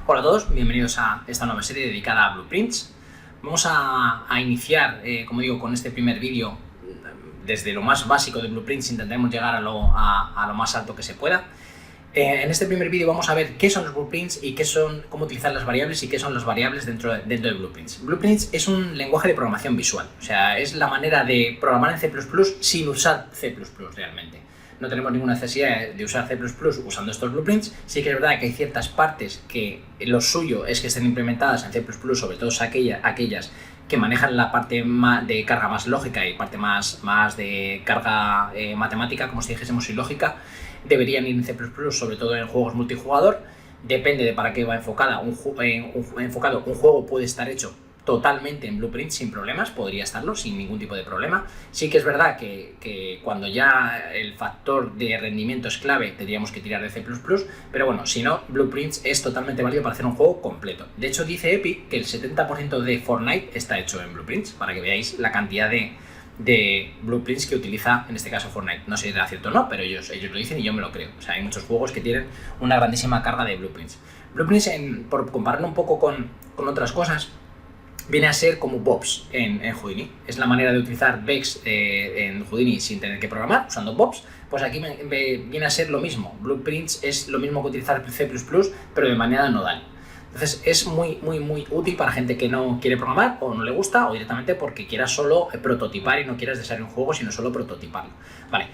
Hola a todos, bienvenidos a esta nueva serie dedicada a Blueprints. Vamos a iniciar, como digo, con este primer vídeo desde lo más básico de Blueprints. Intentaremos llegar a lo más alto que se pueda. En este primer vídeo vamos a ver qué son los Blueprints y cómo utilizar las variables y qué son las variables dentro de Blueprints. Blueprints es un lenguaje de programación visual, o sea, es la manera de programar en C++ sin usar C++ realmente. No tenemos ninguna necesidad de usar C++ usando estos Blueprints. Sí que es verdad que hay ciertas partes que lo suyo es que estén implementadas en C++, sobre todo aquellas que manejan la parte de carga más lógica y parte más de carga matemática, como si dijésemos, y lógica, deberían ir en C++, sobre todo en juegos multijugador. Depende de para qué va enfocado. Un juego puede estar hecho totalmente en Blueprint sin problemas, podría estarlo sin ningún tipo de problema. Sí que es verdad que cuando ya el factor de rendimiento es clave, tendríamos que tirar de C++, pero bueno, si no, Blueprints es totalmente válido para hacer un juego completo. De hecho, dice Epic que el 70% de Fortnite está hecho en Blueprints, para que veáis la cantidad de Blueprints que utiliza en este caso Fortnite. No sé si era cierto o no, pero ellos lo dicen y yo me lo creo. O sea, hay muchos juegos que tienen una grandísima carga de Blueprints. Blueprints, por compararlo un poco con otras cosas, viene a ser como Bobs en Houdini. Es la manera de utilizar Bex en Houdini sin tener que programar, usando Bobs. Pues aquí viene a ser lo mismo. Blueprints es lo mismo que utilizar C++, pero de manera nodal. Entonces es muy útil para gente que no quiere programar o no le gusta, o directamente porque quiera solo prototipar y no quieras desarrollar un juego, sino solo prototiparlo. Vale.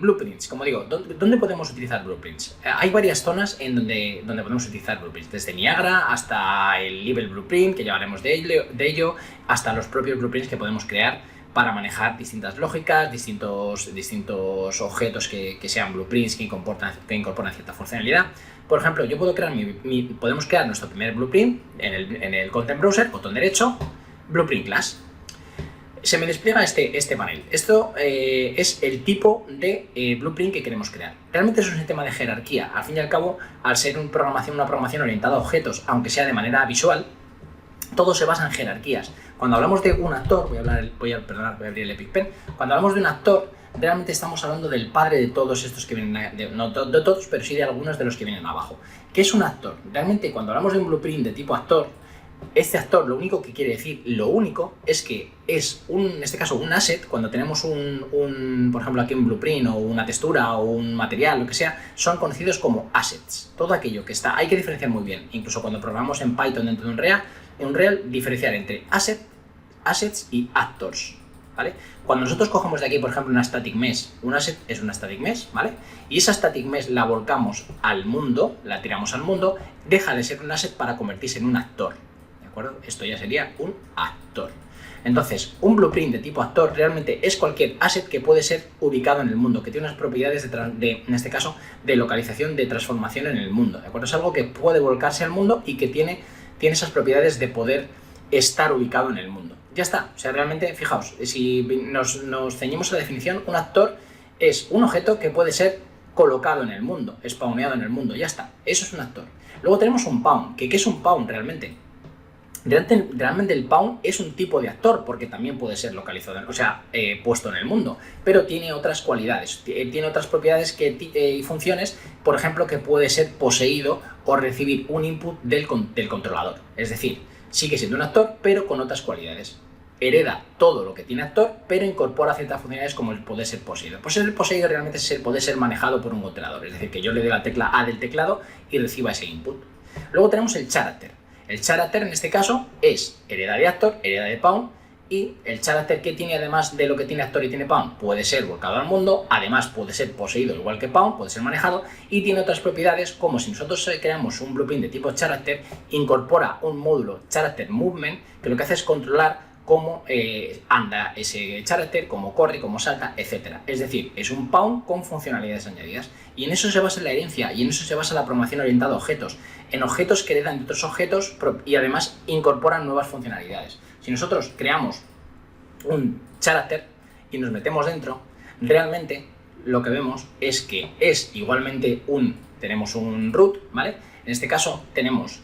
Blueprints, como digo, ¿dónde podemos utilizar Blueprints? Hay varias zonas en donde podemos utilizar Blueprints, desde Niagara hasta el Level Blueprint, que ya hablaremos de ello, hasta los propios Blueprints que podemos crear para manejar distintas lógicas, distintos objetos que sean Blueprints que incorporan cierta funcionalidad. Por ejemplo, yo puedo crear podemos crear nuestro primer Blueprint en el Content Browser, botón derecho, Blueprint Class. Se me despliega este panel. Esto es el tipo de Blueprint que queremos crear. Realmente es un sistema de jerarquía. Al fin y al cabo, al ser una programación orientada a objetos, aunque sea de manera visual, todo se basa en jerarquías. Cuando hablamos de un actor, voy a abrir el Epic Pen. Cuando hablamos de un actor, realmente estamos hablando del padre de todos estos que vienen, no de todos, pero sí de algunos de los que vienen abajo. ¿Qué es un actor? Realmente, cuando hablamos de un Blueprint de tipo actor, este actor lo único que quiere decir, es que es en este caso un asset. Cuando tenemos por ejemplo aquí un blueprint o una textura o un material, lo que sea, son conocidos como assets. Todo aquello que está, hay que diferenciar muy bien. Incluso cuando programamos en Python dentro de un Real, diferenciar entre assets y actors, ¿vale? Cuando nosotros cogemos de aquí, por ejemplo, una static mesh, un asset es una static mesh, ¿vale? Y esa static mesh la volcamos al mundo, la tiramos al mundo, deja de ser un asset para convertirse en un actor. Esto ya sería un actor. Entonces, un blueprint de tipo actor realmente es cualquier asset que puede ser ubicado en el mundo, que tiene unas propiedades en este caso, de localización, de transformación en el mundo, ¿de acuerdo? Es algo que puede volcarse al mundo y que tiene esas propiedades de poder estar ubicado en el mundo. Ya está. O sea, realmente, fijaos, si nos ceñimos a la definición, un actor es un objeto que puede ser colocado en el mundo, spawneado en el mundo. Ya está. Eso es un actor. Luego tenemos un pawn. ¿Qué es un pawn realmente? Realmente el pawn es un tipo de actor, porque también puede ser localizado, puesto en el mundo, pero tiene otras cualidades, tiene otras propiedades y funciones, por ejemplo, que puede ser poseído o recibir un input del controlador. Es decir, sigue siendo un actor, pero con otras cualidades. Hereda todo lo que tiene actor, pero incorpora ciertas funcionalidades como el poder ser poseído. Pues el poseído realmente puede ser manejado por un controlador, es decir, que yo le dé la tecla A del teclado y reciba ese input. Luego tenemos el character. El character en este caso es hereda de actor, hereda de pawn, y el character que tiene además de lo que tiene actor y tiene pawn puede ser volcado al mundo, además puede ser poseído igual que pawn, puede ser manejado y tiene otras propiedades como si nosotros creamos un blueprint de tipo character, incorpora un módulo character movement que lo que hace es controlar cómo anda ese character, cómo corre, cómo salta, etc. Es decir, es un pawn con funcionalidades añadidas. Y en eso se basa la herencia, y en eso se basa la programación orientada a objetos. En objetos que heredan de otros objetos y además incorporan nuevas funcionalidades. Si nosotros creamos un character y nos metemos dentro, realmente lo que vemos es que es igualmente tenemos un root, ¿vale? En este caso tenemos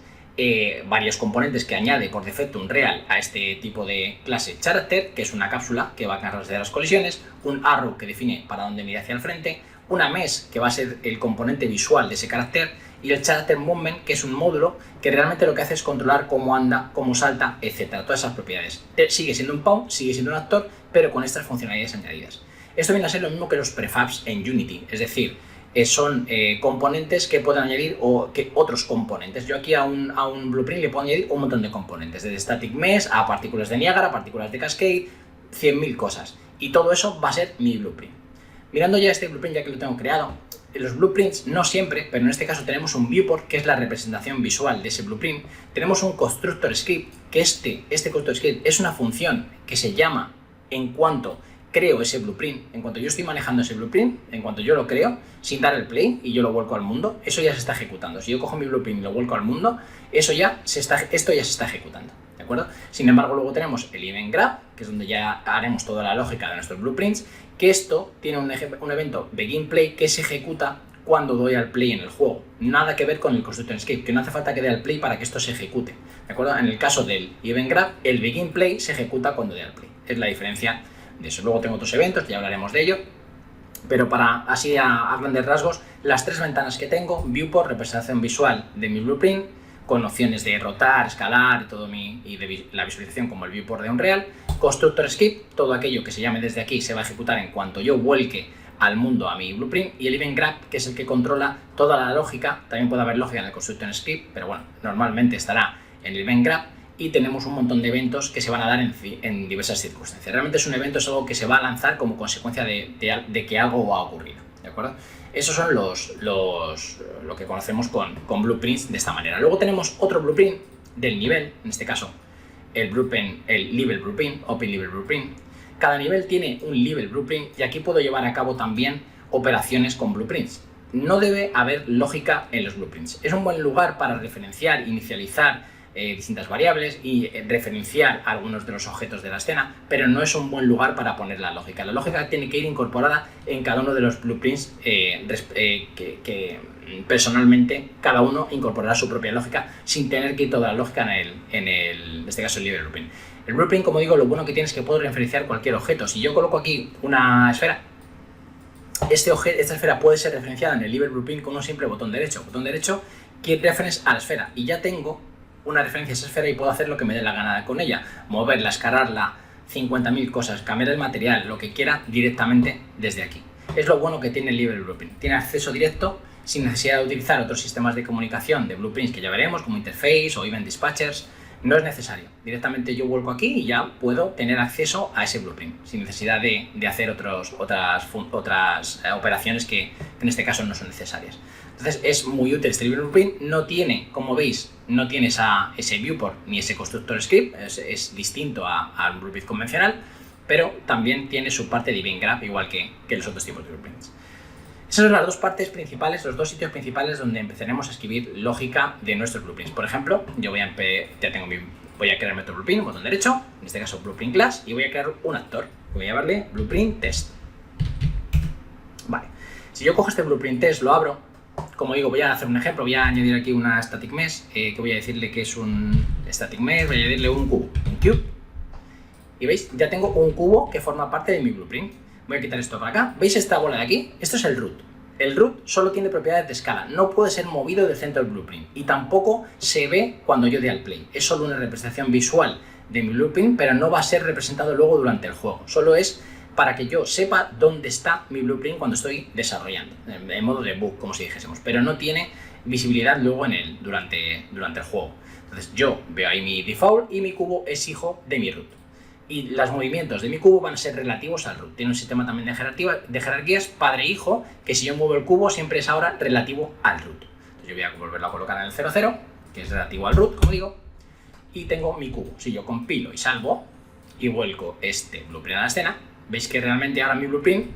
varios componentes que añade por defecto un real a este tipo de clase character, que es una cápsula que va a encargarse de las colisiones, un arrow que define para dónde mira hacia el frente, una mesh que va a ser el componente visual de ese carácter y el Character Movement, que es un módulo que realmente lo que hace es controlar cómo anda, cómo salta, etcétera, todas esas propiedades. Sigue siendo un pawn, sigue siendo un actor, pero con estas funcionalidades añadidas. Esto viene a ser lo mismo que los prefabs en Unity, es decir, son componentes que pueden añadir o que otros componentes. Yo aquí a un blueprint le puedo añadir un montón de componentes, desde static mesh a partículas de Niagara, partículas de Cascade, 100.000 cosas. Y todo eso va a ser mi blueprint. Mirando ya este blueprint, ya que lo tengo creado, los blueprints no siempre, pero en este caso tenemos un viewport, que es la representación visual de ese blueprint. Tenemos un constructor script, que este constructor script es una función que se llama en cuanto creo ese blueprint, en cuanto yo estoy manejando ese blueprint, en cuanto yo lo creo, sin dar el play y yo lo vuelco al mundo, eso ya se está ejecutando. Si yo cojo mi blueprint y lo vuelco al mundo, esto ya se está ejecutando, ¿de acuerdo? Sin embargo, luego tenemos el event grab, que es donde ya haremos toda la lógica de nuestros blueprints, que esto tiene un evento begin play que se ejecuta cuando doy al play en el juego. Nada que ver con el constructor script, que no hace falta que dé al play para que esto se ejecute, ¿de acuerdo? En el caso del event grab, el begin play se ejecuta cuando dé al play. Es la diferencia de eso. Luego tengo otros eventos, ya hablaremos de ello, pero para así a grandes rasgos, las tres ventanas que tengo: viewport, representación visual de mi blueprint, con opciones de rotar, escalar y de la visualización como el viewport de Unreal; constructor script, todo aquello que se llame desde aquí se va a ejecutar en cuanto yo vuelque al mundo a mi blueprint; y el event grab, que es el que controla toda la lógica. También puede haber lógica en el constructor script, pero bueno, normalmente estará en el event grab. Y tenemos un montón de eventos que se van a dar en diversas circunstancias. Realmente es un evento, es algo que se va a lanzar como consecuencia de que algo ha ocurrido, ¿de acuerdo? Esos son lo que conocemos con blueprints de esta manera. Luego tenemos otro blueprint del nivel, en este caso el level blueprint, open level blueprint. Cada nivel tiene un level blueprint y aquí puedo llevar a cabo también operaciones con blueprints. No debe haber lógica en los blueprints. Es un buen lugar para referenciar, inicializar distintas variables y referenciar algunos de los objetos de la escena, pero no es un buen lugar para poner la lógica. La lógica tiene que ir incorporada en cada uno de los blueprints que personalmente cada uno incorporará su propia lógica sin tener que ir toda la lógica en este caso el level blueprint. El blueprint, como digo, lo bueno que tiene es que puedo referenciar cualquier objeto. Si yo coloco aquí una esfera, esta esfera puede ser referenciada en el level blueprint con un simple botón derecho. Botón derecho, keep reference a la esfera, y ya tengo una referencia a esa esfera y puedo hacer lo que me dé la gana con ella, moverla, escalarla, 50.000 cosas, cambiar el material, lo que quiera directamente desde aquí. Es lo bueno que tiene el level blueprint, tiene acceso directo sin necesidad de utilizar otros sistemas de comunicación de blueprints que ya veremos, como interface o event dispatchers. No es necesario, directamente yo vuelco aquí y ya puedo tener acceso a ese blueprint sin necesidad de hacer otras operaciones que en este caso no son necesarias. Entonces es muy útil este level blueprint. No tiene, como veis, no tiene ese viewport ni ese constructor script, es distinto al blueprint convencional, pero también tiene su parte de event grab, igual que los otros tipos de blueprints. Esas son las dos partes principales, los dos sitios principales donde empezaremos a escribir lógica de nuestros blueprints. Por ejemplo, yo voy a crearme otro blueprint, botón derecho, en este caso blueprint class, y voy a crear un actor. Voy a llamarle blueprint test. Vale, si yo cojo este blueprint test, lo abro. Como digo, voy a hacer un ejemplo, voy a añadir aquí una static mesh, que voy a decirle que es un static mesh, voy a añadirle un cubo, un cube. Y veis, ya tengo un cubo que forma parte de mi blueprint. Voy a quitar esto para acá. ¿Veis esta bola de aquí? Esto es el root. El root solo tiene propiedades de escala, no puede ser movido del centro del blueprint y tampoco se ve cuando yo dé al play. Es solo una representación visual de mi blueprint, pero no va a ser representado luego durante el juego. Solo es para que yo sepa dónde está mi blueprint cuando estoy desarrollando, en modo debug, como si dijésemos, pero no tiene visibilidad luego durante el juego. Entonces yo veo ahí mi default y mi cubo es hijo de mi root. Y los movimientos de mi cubo van a ser relativos al root. Tiene un sistema también de jerarquías padre-hijo, que si yo muevo el cubo siempre es ahora relativo al root. Entonces yo voy a volverlo a colocar en el 0,0, que es relativo al root, como digo, y tengo mi cubo. Si yo compilo y salvo y vuelco este blueprint a la escena, veis que realmente ahora mi blueprint,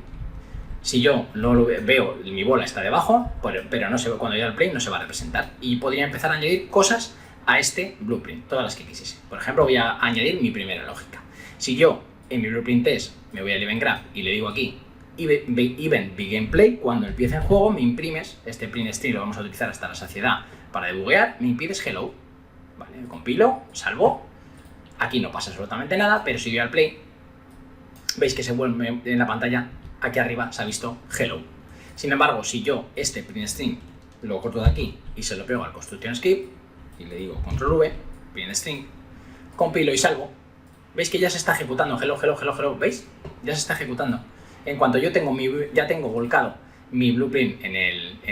si yo no lo veo, mi bola está debajo, pero no se ve, cuando yo al play no se va a representar. Y podría empezar a añadir cosas a este blueprint, todas las que quisiese. Por ejemplo, voy a añadir mi primera lógica. Si yo en mi blueprint test me voy al event grab y le digo aquí event begin play, cuando empiece el juego me imprimes, este print string lo vamos a utilizar hasta la saciedad para debuguear, me impides hello. Vale, compilo, salvo, aquí no pasa absolutamente nada, pero si yo al play, veis que se vuelve en la pantalla, aquí arriba se ha visto hello. Sin embargo, si yo este print string lo corto de aquí y se lo pego al construction script y le digo control V, print string, compilo y salvo. ¿Veis que ya se está ejecutando? Hello, hello, hello, hello. ¿Veis? Ya se está ejecutando. En cuanto yo ya tengo volcado mi blueprint en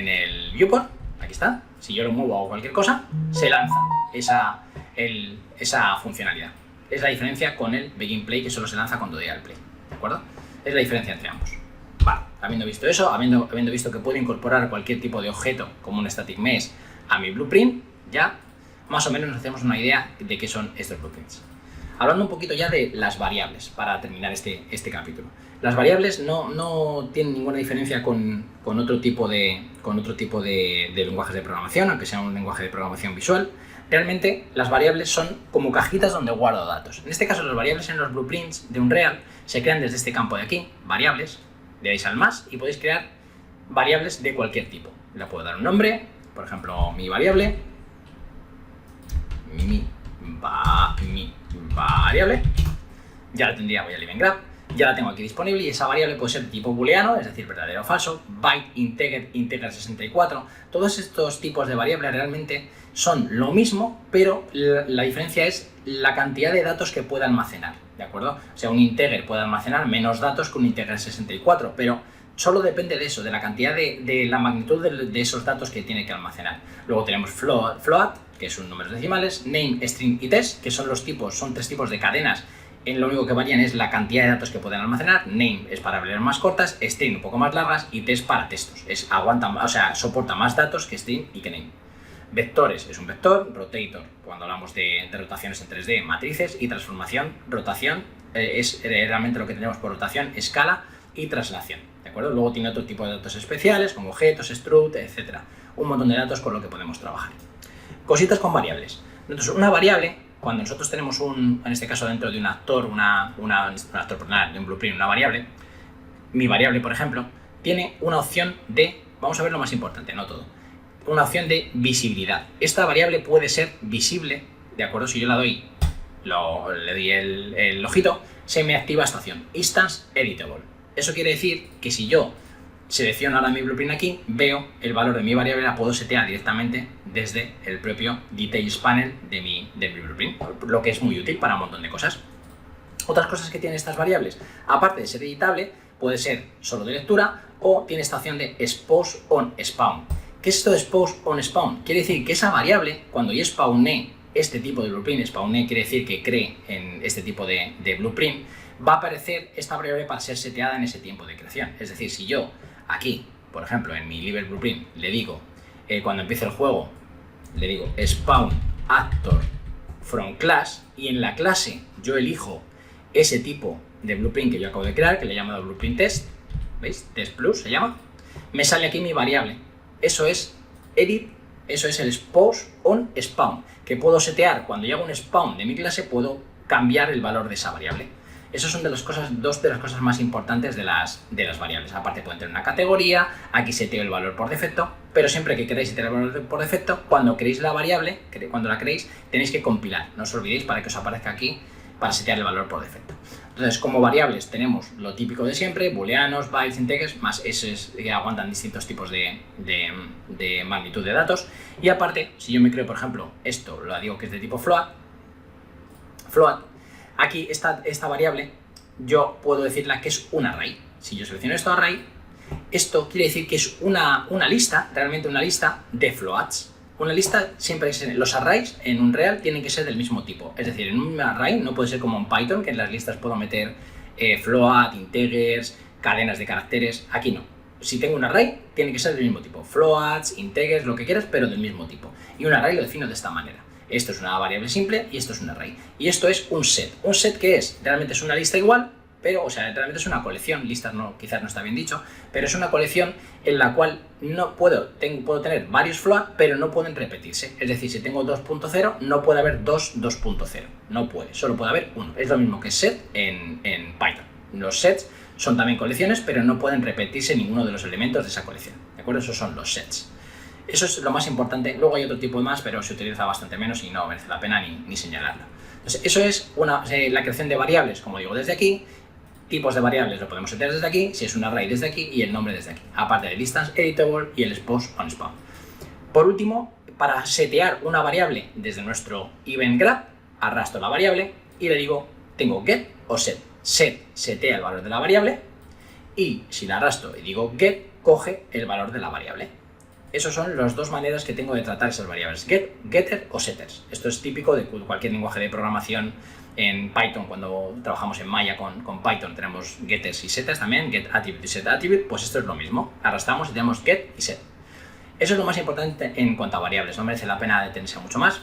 el viewport, aquí está. Si yo lo muevo o cualquier cosa, se lanza esa funcionalidad. Es la diferencia con el begin play, que solo se lanza cuando doy al play. ¿De acuerdo? Es la diferencia entre ambos. Vale, habiendo visto eso, habiendo visto que puedo incorporar cualquier tipo de objeto como un static mesh a mi blueprint, ya más o menos nos hacemos una idea de qué son estos blueprints. Hablando un poquito ya de las variables, para terminar este capítulo. Las variables no tienen ninguna diferencia con otro tipo de lenguajes de programación, aunque sea un lenguaje de programación visual. Realmente las variables son como cajitas donde guardo datos. En este caso, las variables en los blueprints de Unreal se crean desde este campo de aquí, variables, le dais al más y podéis crear variables de cualquier tipo. Le puedo dar un nombre, por ejemplo, mi variable, mi variable, ya la tendría, voy al event grab, ya la tengo aquí disponible y esa variable puede ser de tipo booleano, es decir, verdadero o falso, byte, integer, integer 64, todos estos tipos de variables realmente son lo mismo, pero la diferencia es la cantidad de datos que puede almacenar, ¿de acuerdo? O sea, un integer puede almacenar menos datos que un integer 64, pero solo depende de eso, de la cantidad de la magnitud de esos datos que tiene que almacenar. Luego tenemos float, que son números decimales, name, string y test, que son son tres tipos de cadenas. Lo único que varían es la cantidad de datos que pueden almacenar. Name es para variables más cortas, string un poco más largas y test para textos. Soporta más datos que string y que name. Vectores es un vector, rotator, cuando hablamos de rotaciones en 3D, matrices, y transformación, rotación, es realmente lo que tenemos por rotación, escala y traslación, ¿de acuerdo? Luego tiene otro tipo de datos especiales, como objetos, struct, etc. Un montón de datos con lo que podemos trabajar. Cositas con variables. Entonces, una variable, cuando nosotros tenemos en este caso dentro de un actor, de un blueprint, una variable, mi variable, por ejemplo, tiene una opción de, vamos a ver lo más importante, no todo, una opción de visibilidad. Esta variable puede ser visible, ¿de acuerdo? Si yo la doy, le doy el ojito, se me activa esta opción, Instance Editable. Eso quiere decir que si yo selecciono ahora mi blueprint aquí, veo el valor de mi variable, la puedo setear directamente desde el propio Details Panel de mi blueprint, lo que es muy útil para un montón de cosas. Otras cosas que tienen estas variables, aparte de ser editable, puede ser solo de lectura o tiene esta opción de Expose on Spawn. ¿Qué es esto de Expose on Spawn? Quiere decir que esa variable, cuando yo spawné este tipo de blueprint, spawné quiere decir que cree en este tipo de blueprint, va a aparecer esta variable para ser seteada en ese tiempo de creación. Es decir, si yo aquí, por ejemplo, en mi Live Blueprint, le digo, cuando empiece el juego, le digo spawn actor from class, y en la clase yo elijo ese tipo de blueprint que yo acabo de crear, que le he llamado blueprint test, ¿veis? Test plus se llama, me sale aquí mi variable. Eso es edit, eso es el expose on spawn, que puedo setear cuando yo hago un spawn de mi clase, puedo cambiar el valor de esa variable. Esas son dos de las cosas más importantes de las variables. Aparte pueden tener una categoría, aquí seteo el valor por defecto, pero siempre que queráis setear el valor por defecto, cuando creéis la variable, cuando la creéis, tenéis que compilar. No os olvidéis para que os aparezca aquí para setear el valor por defecto. Entonces, como variables tenemos lo típico de siempre, booleanos, bytes, integers, más esos que aguantan distintos tipos de magnitud de datos. Y aparte, si yo me creo, por ejemplo, esto lo digo que es de tipo float, aquí esta variable yo puedo decirle que es un array. Si yo selecciono esto array, esto quiere decir que es una lista, realmente una lista de floats. Una lista siempre los arrays en Unreal tienen que ser del mismo tipo. Es decir, en un array no puede ser como en Python, que en las listas puedo meter float, integers, cadenas de caracteres. Aquí no. Si tengo un array, tiene que ser del mismo tipo. Floats, integers, lo que quieras, pero del mismo tipo. Y un array lo defino de esta manera. Esto es una variable simple y esto es un array. Y esto es un set. ¿Un set qué es? Realmente es una lista igual, pero, o sea, realmente es una colección. Listas quizás no está bien dicho, pero es una colección en la cual no puedo tener varios float, pero no pueden repetirse. Es decir, si tengo 2.0, no puede haber 2.0. No puede, solo puede haber uno. Es lo mismo que set en Python. Los sets son también colecciones, pero no pueden repetirse ninguno de los elementos de esa colección. ¿De acuerdo? Esos son los sets. Eso es lo más importante. Luego hay otro tipo de más, pero se utiliza bastante menos y no merece la pena ni señalarlo. Entonces, eso es la creación de variables, como digo, desde aquí. Tipos de variables lo podemos setear desde aquí, si es un array desde aquí y el nombre desde aquí. Aparte del instance editable y el expose on spawn. Por último, para setear una variable desde nuestro event graph, arrastro la variable y le digo, tengo get o set. Set setea el valor de la variable y si la arrastro y digo get, coge el valor de la variable. Esas son las dos maneras que tengo de tratar esas variables, get, getter o setters. Esto es típico de cualquier lenguaje de programación. En Python, cuando trabajamos en Maya con Python, tenemos getters y setters también, get attribute y set attribute, pues esto es lo mismo. Arrastramos y tenemos get y set. Eso es lo más importante en cuanto a variables, no merece la pena detenerse mucho más.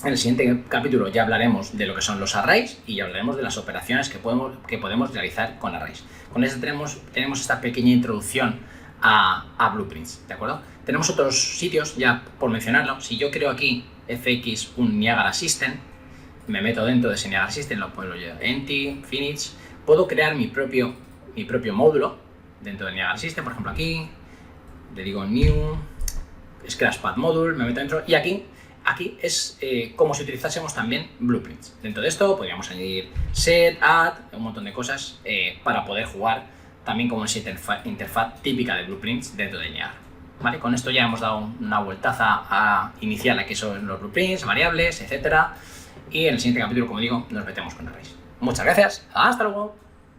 En el siguiente capítulo ya hablaremos de lo que son los arrays y ya hablaremos de las operaciones que podemos realizar con arrays. Con esto tenemos esta pequeña introducción a Blueprints, ¿de acuerdo? Tenemos otros sitios, ya por mencionarlo. Si yo creo aquí fx un Niagara System, me meto dentro de ese Niagara System, lo pongo yo empty, finish, puedo crear mi propio módulo dentro del Niagara System, por ejemplo aquí, le digo new, scratchpad module, me meto dentro y aquí es como si utilizásemos también Blueprints. Dentro de esto podríamos añadir set, add, un montón de cosas para poder jugar también como esa interfaz típica de Blueprints dentro de Niagara. ¿Vale? Con esto ya hemos dado una vueltaza inicial a qué son los Blueprints, variables, etcétera. Y en el siguiente capítulo, como digo, nos metemos con arrays. Muchas gracias, hasta luego.